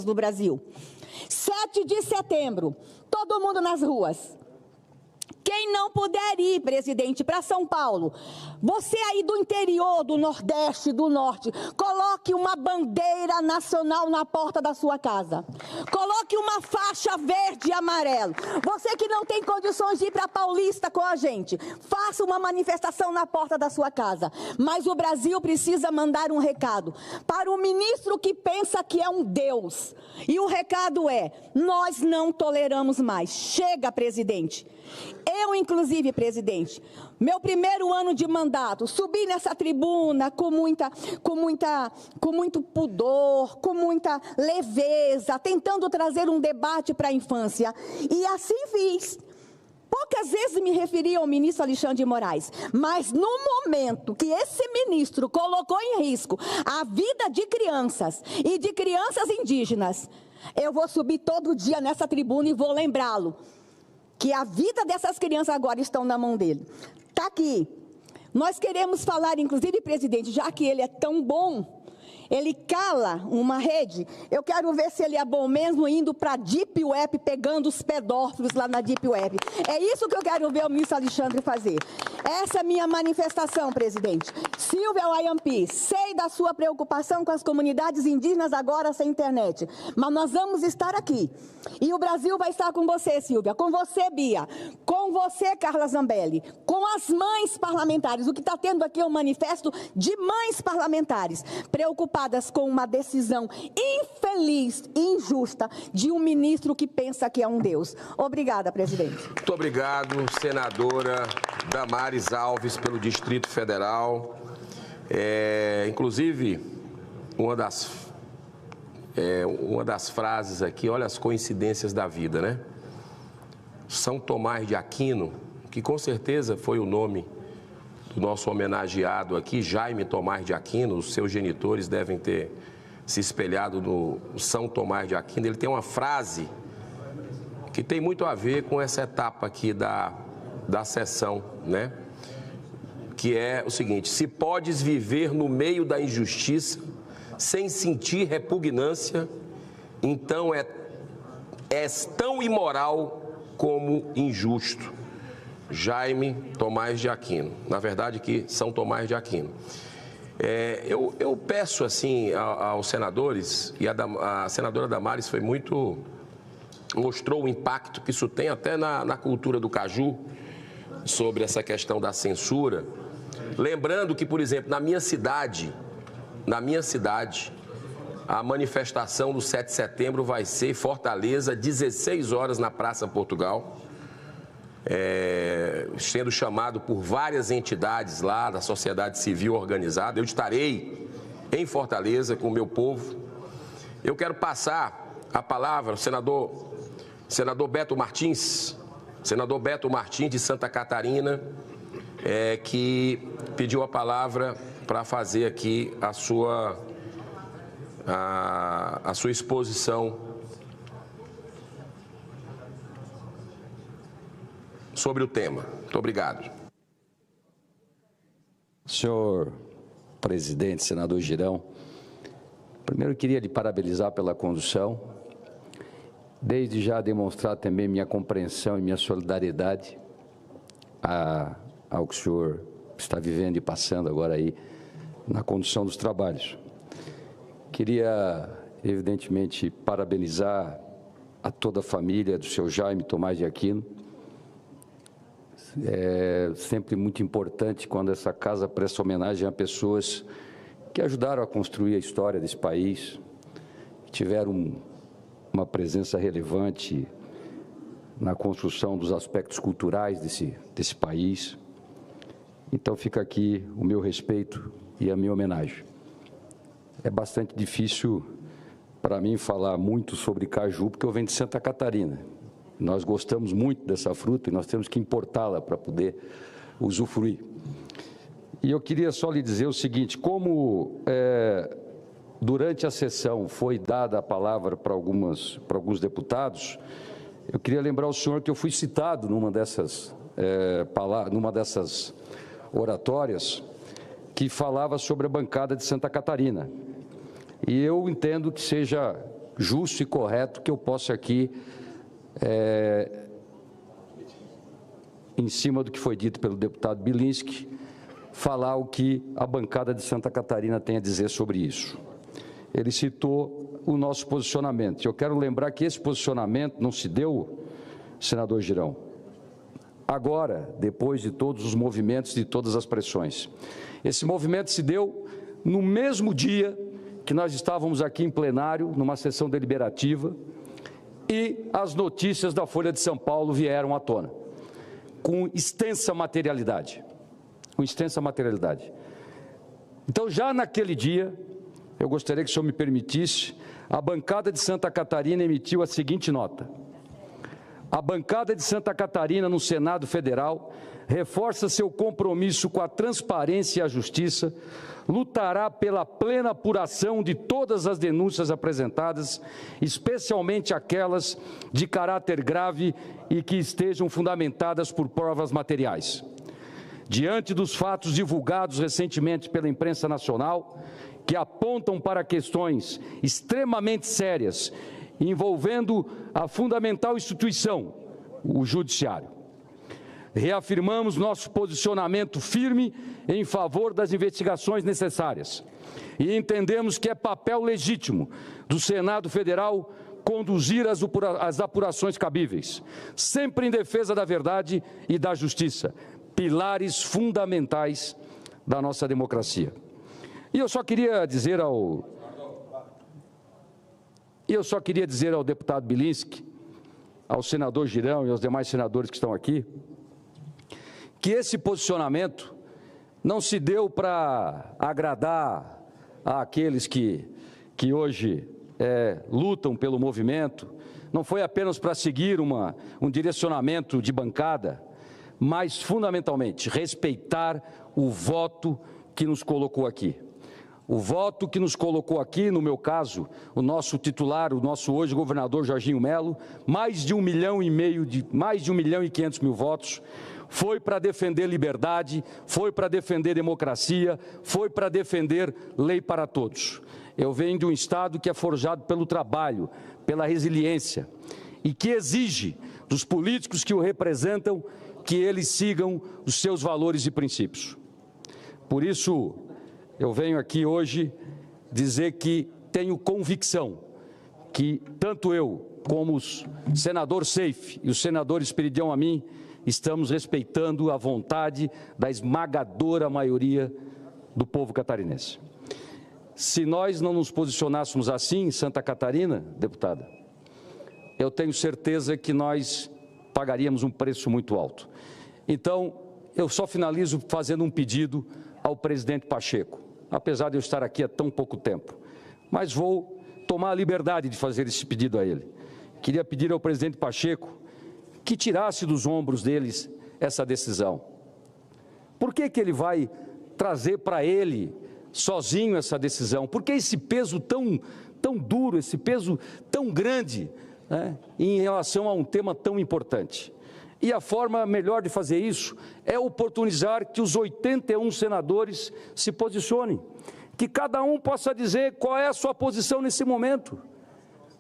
do Brasil. 7 de setembro, todo mundo nas ruas. Quem não puder ir, presidente, para São Paulo, você aí do interior, do Nordeste, do Norte, coloque uma bandeira nacional na porta da sua casa. Coloque uma faixa verde e amarelo. Você que não tem condições de ir para Paulista com a gente, faça uma manifestação na porta da sua casa. Mas o Brasil precisa mandar um recado para o ministro que pensa que é um Deus. E o recado é: nós não toleramos mais. Chega, presidente. Eu, inclusive, presidente, meu primeiro ano de mandato, subi nessa tribuna com muito pudor, com muita leveza, tentando trazer um debate para a infância. E assim fiz. Poucas vezes me referi ao ministro Alexandre de Moraes, mas no momento que esse ministro colocou em risco a vida de crianças e de crianças indígenas, eu vou subir todo dia nessa tribuna e vou lembrá-lo que a vida dessas crianças agora estão na mão dele. Está aqui. Nós queremos falar, inclusive, presidente, já que ele é tão bom, ele cala uma rede, eu quero ver se ele é bom mesmo indo para a Deep Web, pegando os pedófilos lá na Deep Web. É isso que eu quero ver o ministro Alexandre fazer. Essa é a minha manifestação, presidente. Silvia Wayampi, sei da sua preocupação com as comunidades indígenas agora sem internet, mas nós vamos estar aqui. E o Brasil vai estar com você, Silvia, com você, Bia, com você, Carla Zambelli, com as mães parlamentares. O que está tendo aqui é um manifesto de mães parlamentares preocupadas com uma decisão infeliz e injusta de um ministro que pensa que é um Deus. Obrigada, presidente. Muito obrigado, senadora Damares Alves, pelo Distrito Federal. Inclusive, uma das frases aqui, olha as coincidências da vida, né? São Tomás de Aquino, que com certeza foi o nome do nosso homenageado aqui, Jaime Tomás de Aquino. Os seus genitores devem ter se espelhado no São Tomás de Aquino. Ele tem uma frase que tem muito a ver com essa etapa aqui da sessão, né? Que é o seguinte: se podes viver no meio da injustiça sem sentir repugnância, então és tão imoral como injusto. Jaime Tomás de Aquino, na verdade que São Tomás de Aquino. Eu peço assim aos senadores, e a senadora Damares mostrou o impacto que isso tem até na cultura do caju, sobre essa questão da censura. Lembrando que, por exemplo, na minha cidade, a manifestação do 7 de setembro vai ser em Fortaleza, 16 horas na Praça Portugal. Sendo chamado por várias entidades lá da sociedade civil organizada. Eu estarei em Fortaleza com o meu povo. Eu quero passar a palavra ao senador Beto Martins, de Santa Catarina, que pediu a palavra para fazer aqui a sua exposição sobre o tema. Muito obrigado. Senhor presidente, senador Girão, primeiro eu queria lhe parabenizar pela condução, desde já demonstrar também minha compreensão e minha solidariedade ao que o senhor está vivendo e passando agora aí na condução dos trabalhos. Queria, evidentemente, parabenizar a toda a família do senhor Jaime Tomás de Aquino. É sempre muito importante quando essa casa presta homenagem a pessoas que ajudaram a construir a história desse país, que tiveram uma presença relevante na construção dos aspectos culturais desse país. Então fica aqui o meu respeito e a minha homenagem. É bastante difícil para mim falar muito sobre caju, porque eu venho de Santa Catarina. Nós gostamos muito dessa fruta e nós temos que importá-la para poder usufruir. E eu queria só lhe dizer o seguinte: como durante a sessão foi dada a palavra para alguns deputados, eu queria lembrar ao senhor que eu fui citado numa dessas oratórias que falava sobre a bancada de Santa Catarina. E eu entendo que seja justo e correto que eu possa aqui, em cima do que foi dito pelo deputado Bilinski, falar o que a bancada de Santa Catarina tem a dizer sobre isso. Ele citou o nosso posicionamento. Eu quero lembrar que esse posicionamento não se deu, senador Girão, agora, depois de todos os movimentos, de todas as pressões. Esse movimento se deu no mesmo dia que nós estávamos aqui em plenário, numa sessão deliberativa, e as notícias da Folha de São Paulo vieram à tona, com extensa materialidade. Então, já naquele dia, eu gostaria que o senhor me permitisse, a bancada de Santa Catarina emitiu a seguinte nota: a bancada de Santa Catarina no Senado Federal reforça seu compromisso com a transparência e a justiça, lutará pela plena apuração de todas as denúncias apresentadas, especialmente aquelas de caráter grave e que estejam fundamentadas por provas materiais. Diante dos fatos divulgados recentemente pela imprensa nacional, que apontam para questões extremamente sérias, envolvendo a fundamental instituição, o Judiciário, reafirmamos nosso posicionamento firme em favor das investigações necessárias e entendemos que é papel legítimo do Senado Federal conduzir as apurações cabíveis, sempre em defesa da verdade e da justiça, pilares fundamentais da nossa democracia. E eu só queria dizer ao deputado Bilinski, ao senador Girão e aos demais senadores que estão aqui, que esse posicionamento não se deu para agradar àqueles que hoje lutam pelo movimento, não foi apenas para seguir um direcionamento de bancada, mas, fundamentalmente, respeitar o voto que nos colocou aqui. O voto que nos colocou aqui, no meu caso, o nosso titular, o nosso hoje governador Jorginho Melo, mais de 1,5 milhão, mais de 1.500.000 votos, foi para defender liberdade, foi para defender democracia, foi para defender lei para todos. Eu venho de um Estado que é forjado pelo trabalho, pela resiliência, e que exige dos políticos que o representam que eles sigam os seus valores e princípios. Por isso, eu venho aqui hoje dizer que tenho convicção que tanto eu como o senador Seif e o senador Esperidião Amin estamos respeitando a vontade da esmagadora maioria do povo catarinense. Se nós não nos posicionássemos assim em Santa Catarina, deputada, eu tenho certeza que nós pagaríamos um preço muito alto. Então, eu só finalizo fazendo um pedido ao presidente Pacheco, apesar de eu estar aqui há tão pouco tempo, mas vou tomar a liberdade de fazer esse pedido a ele. Queria pedir ao presidente Pacheco que tirasse dos ombros deles essa decisão. Por que ele vai trazer para ele sozinho essa decisão? Por que esse peso tão duro, esse peso tão grande, né, em relação a um tema tão importante? E a forma melhor de fazer isso é oportunizar que os 81 senadores se posicionem, que cada um possa dizer qual é a sua posição nesse momento.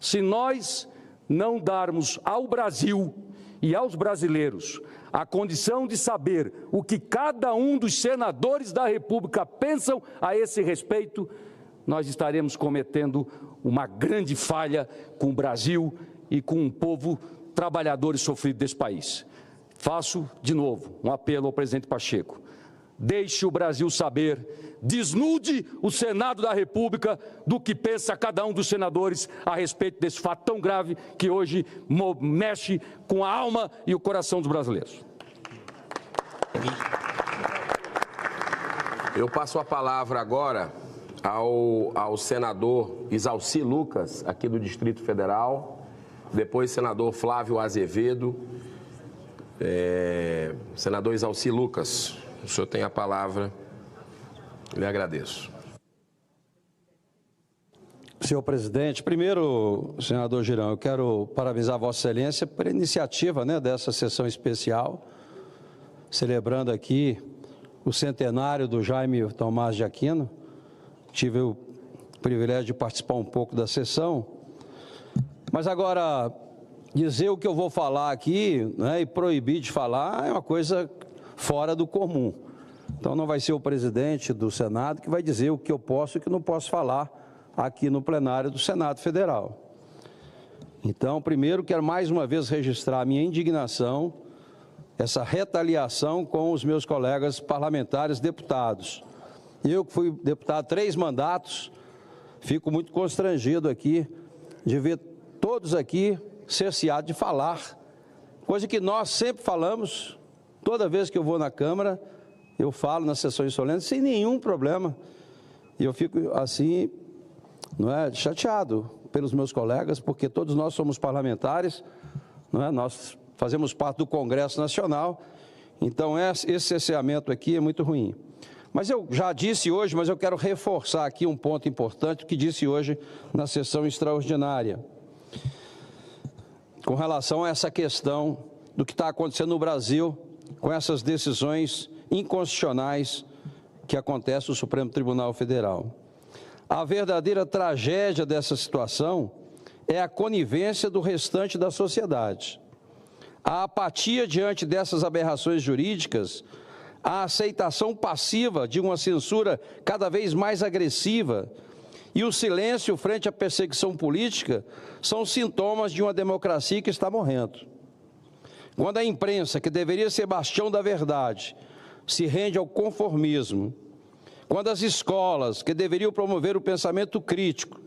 Se nós não darmos ao Brasil e aos brasileiros a condição de saber o que cada um dos senadores da República pensam a esse respeito, nós estaremos cometendo uma grande falha com o Brasil e com o povo trabalhador e sofrido desse país. Faço, de novo, um apelo ao presidente Pacheco. Deixe o Brasil saber, desnude o Senado da República do que pensa cada um dos senadores a respeito desse fato tão grave que hoje mexe com a alma e o coração dos brasileiros. Eu passo a palavra agora ao senador Isalci Lucas, aqui do Distrito Federal, depois senador Flávio Azevedo. Senador Isalci Lucas, o senhor tem a palavra, lhe agradeço. Senhor presidente, primeiro, senador Girão, eu quero parabenizar Vossa Excelência pela iniciativa, dessa sessão especial, celebrando aqui o centenário do Jaime Tomás de Aquino. Tive o privilégio de participar um pouco da sessão Mas agora, dizer o que eu vou falar aqui, né, e proibir de falar é uma coisa fora do comum. Então não vai ser o presidente do Senado que vai dizer o que eu posso e o que não posso falar aqui no plenário do Senado Federal. Então, primeiro, quero mais uma vez registrar a minha indignação, essa retaliação com os meus colegas parlamentares deputados. Eu, que fui deputado 3 mandatos, fico muito constrangido aqui de ver todos aqui cerceados de falar, coisa que nós sempre falamos, toda vez que eu vou na Câmara, eu falo nas sessões solenes sem nenhum problema. E eu fico assim, não é, chateado pelos meus colegas, porque todos nós somos parlamentares, não é? Nós fazemos parte do Congresso Nacional, então esse cerceamento aqui é muito ruim. Mas eu já disse hoje, mas eu quero reforçar aqui um ponto importante que disse hoje na sessão extraordinária, com relação a essa questão do que está acontecendo no Brasil, com essas decisões inconstitucionais que acontecem no Supremo Tribunal Federal. A verdadeira tragédia dessa situação é a conivência do restante da sociedade. A apatia diante dessas aberrações jurídicas, a aceitação passiva de uma censura cada vez mais agressiva e o silêncio frente à perseguição política são sintomas de uma democracia que está morrendo. Quando a imprensa, que deveria ser bastião da verdade, se rende ao conformismo, quando as escolas, que deveriam promover o pensamento crítico,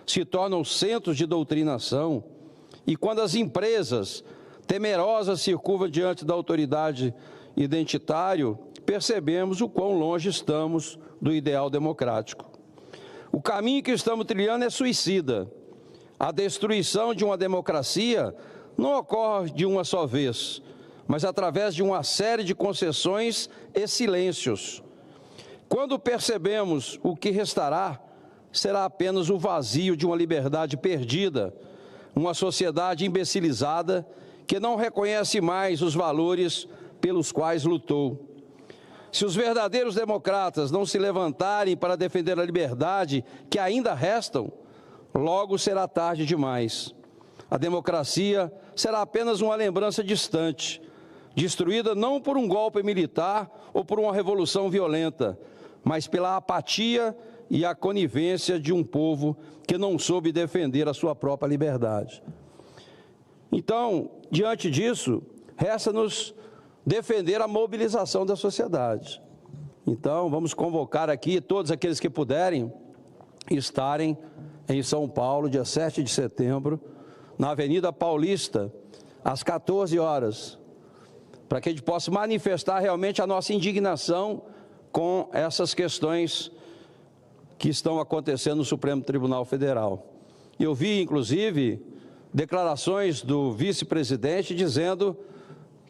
se tornam centros de doutrinação, e quando as empresas, temerosas, se curvam diante da autoridade identitária, percebemos o quão longe estamos do ideal democrático. O caminho que estamos trilhando é suicida. A destruição de uma democracia não ocorre de uma só vez, mas através de uma série de concessões e silêncios. Quando percebemos o que restará, será apenas o vazio de uma liberdade perdida, uma sociedade imbecilizada que não reconhece mais os valores pelos quais lutou. Se os verdadeiros democratas não se levantarem para defender a liberdade que ainda restam, logo será tarde demais. A democracia será apenas uma lembrança distante, destruída não por um golpe militar ou por uma revolução violenta, mas pela apatia e a conivência de um povo que não soube defender a sua própria liberdade. Então, diante disso, resta-nos defender a mobilização da sociedade. Então, vamos convocar aqui todos aqueles que puderem estarem em São Paulo, dia 7 de setembro, na Avenida Paulista, às 14 horas, para que a gente possa manifestar realmente a nossa indignação com essas questões que estão acontecendo no Supremo Tribunal Federal. Eu vi, inclusive, declarações do vice-presidente dizendo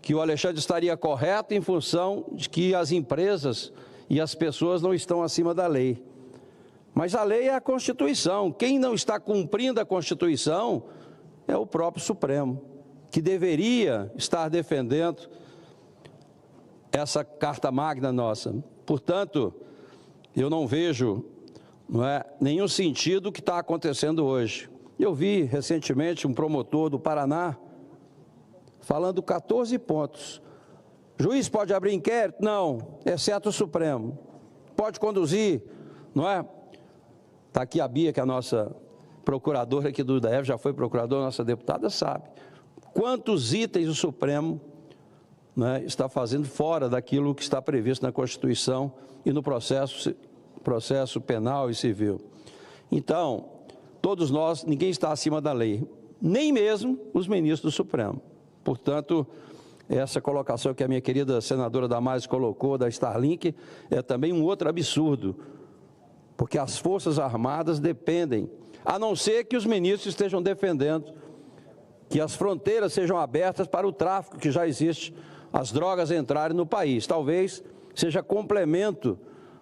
que o Alexandre estaria correto em função de que as empresas e as pessoas não estão acima da lei. Mas a lei é a Constituição. Quem não está cumprindo a Constituição é o próprio Supremo, que deveria estar defendendo essa Carta Magna nossa. Portanto, eu não vejo nenhum sentido o que está acontecendo hoje. Eu vi recentemente um promotor do Paraná falando 14 pontos. Juiz pode abrir inquérito? Não, exceto o Supremo. Pode conduzir, não é? Está aqui a Bia, que é a nossa procuradora aqui do DF, já foi procuradora, nossa deputada, sabe. Quantos itens o Supremo está fazendo fora daquilo que está previsto na Constituição e no processo penal e civil. Então, todos nós, ninguém está acima da lei, nem mesmo os ministros do Supremo. Portanto, essa colocação que a minha querida senadora Damares colocou, da Starlink, é também um outro absurdo, porque as Forças Armadas dependem, a não ser que os ministros estejam defendendo que as fronteiras sejam abertas para o tráfico que já existe, as drogas entrarem no país. Talvez seja complemento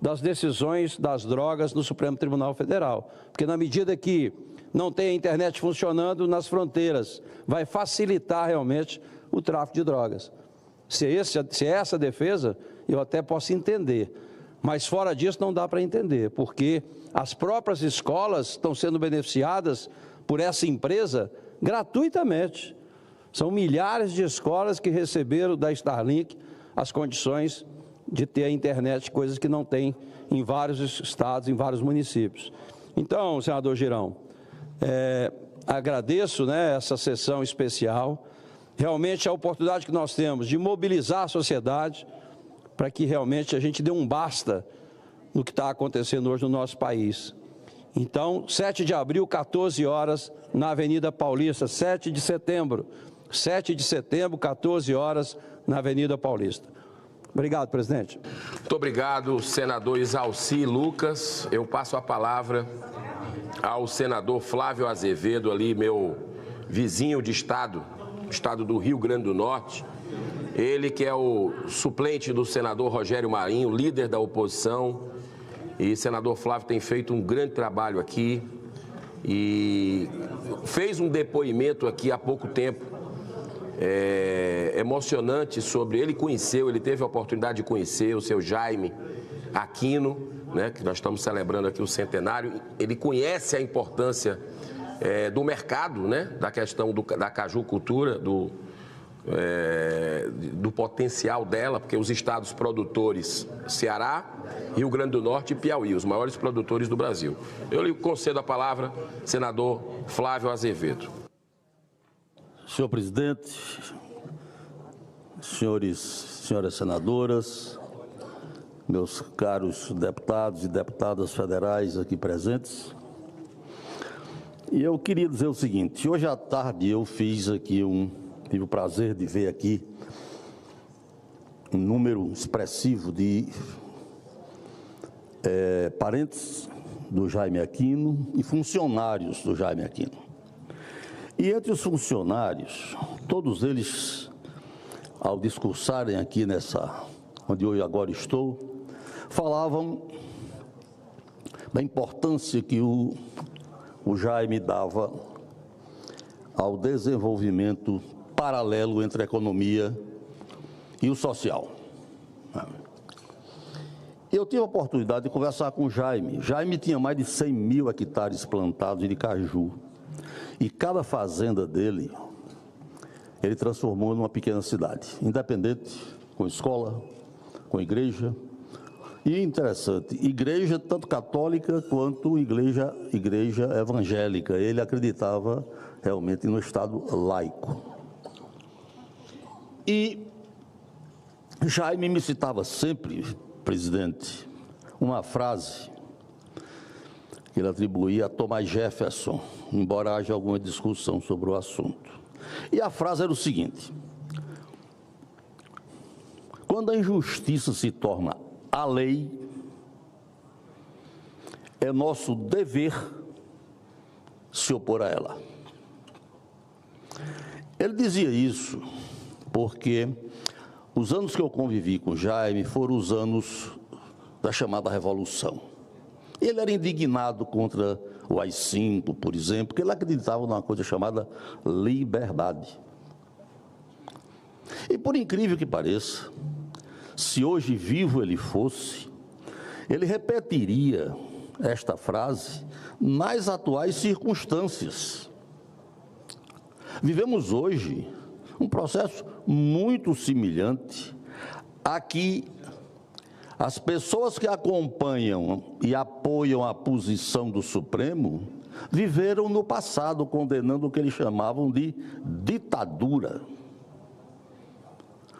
das decisões das drogas no Supremo Tribunal Federal, porque na medida que não tem a internet funcionando nas fronteiras, vai facilitar realmente o tráfico de drogas. Se é essa a defesa, eu até posso entender, mas fora disso não dá para entender, porque as próprias escolas estão sendo beneficiadas por essa empresa gratuitamente. São milhares de escolas que receberam da Starlink as condições de ter a internet, coisas que não tem em vários estados, em vários municípios. Então, senador Girão, agradeço, né, essa sessão especial. Realmente a oportunidade que nós temos de mobilizar a sociedade para que realmente a gente dê um basta no que está acontecendo hoje no nosso país. Então, 7 de abril, 14 horas, na Avenida Paulista, 7 de setembro, 14 horas, na Avenida Paulista. Obrigado, presidente. Muito obrigado, senador Isalci Lucas. Eu passo a palavra ao senador Flávio Azevedo, ali, meu vizinho de estado do Rio Grande do Norte. Ele que é o suplente do senador Rogério Marinho, líder da oposição. E o senador Flávio tem feito um grande trabalho aqui e fez um depoimento aqui há pouco tempo emocionante sobre... Ele teve a oportunidade de conhecer o seu Jaime Aquino, né, que nós estamos celebrando aqui o centenário. Ele conhece a importância do mercado, né, da questão da cajucultura, do potencial dela, porque os estados produtores, Ceará, Rio Grande do Norte e Piauí, os maiores produtores do Brasil. Eu lhe concedo a palavra, senador Flávio Azevedo. Senhor presidente, senhoras senadoras, meus caros deputados e deputadas federais aqui presentes, e eu queria dizer o seguinte: hoje à tarde eu tive o prazer de ver aqui um número expressivo de parentes do Jaime Aquino e funcionários do Jaime Aquino. E entre os funcionários, todos eles, ao discursarem aqui onde eu agora estou, falavam da importância que o Jaime dava ao desenvolvimento paralelo entre a economia e o social. Eu tive a oportunidade de conversar com o Jaime. Jaime tinha mais de 100 mil hectares plantados de caju. E cada fazenda dele, ele transformou numa pequena cidade, independente, com escola, com igreja. E interessante, igreja tanto católica quanto igreja evangélica. Ele acreditava realmente no Estado laico. E Jaime me citava sempre, presidente, uma frase que ele atribuía a Thomas Jefferson, embora haja alguma discussão sobre o assunto. E a frase era o seguinte: quando a injustiça se torna a lei, é nosso dever se opor a ela. Ele dizia isso porque os anos que eu convivi com Jaime foram os anos da chamada Revolução. Ele era indignado contra o AI-5, por exemplo, porque ele acreditava numa coisa chamada liberdade. E por incrível que pareça, se hoje vivo ele fosse, ele repetiria esta frase nas atuais circunstâncias. Vivemos hoje um processo muito semelhante a que as pessoas que acompanham e apoiam a posição do Supremo viveram no passado, condenando o que eles chamavam de ditadura.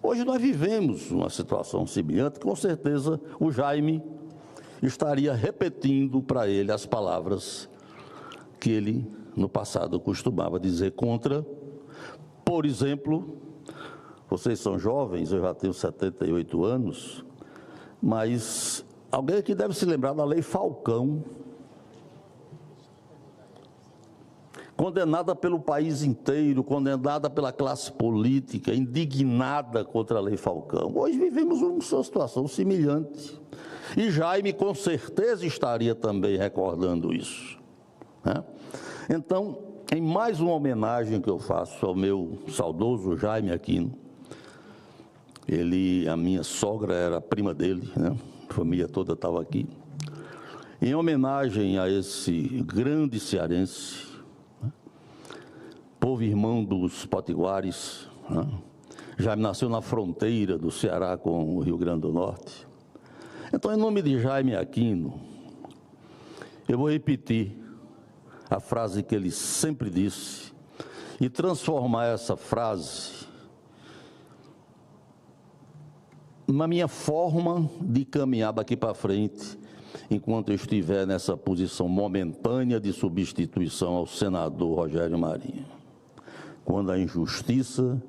Hoje nós vivemos uma situação semelhante, com certeza o Jaime estaria repetindo para ele as palavras que ele, no passado, costumava dizer contra. Por exemplo, vocês são jovens, eu já tenho 78 anos, mas alguém aqui deve se lembrar da Lei Falcão, condenada pelo país inteiro, condenada pela classe política, indignada contra a Lei Falcão. Hoje vivemos uma situação semelhante. E Jaime, com certeza, estaria também recordando isso, né? Então, em mais uma homenagem que eu faço ao meu saudoso Jaime Aquino, a minha sogra era prima dele, né? A família toda estava aqui. Em homenagem a esse grande cearense, por povo irmão dos potiguares, né? Jaime nasceu na fronteira do Ceará com o Rio Grande do Norte. Então, em nome de Jaime Aquino, eu vou repetir a frase que ele sempre disse e transformar essa frase na minha forma de caminhar daqui para frente, enquanto eu estiver nessa posição momentânea de substituição ao senador Rogério Marinho. Quando a injustiça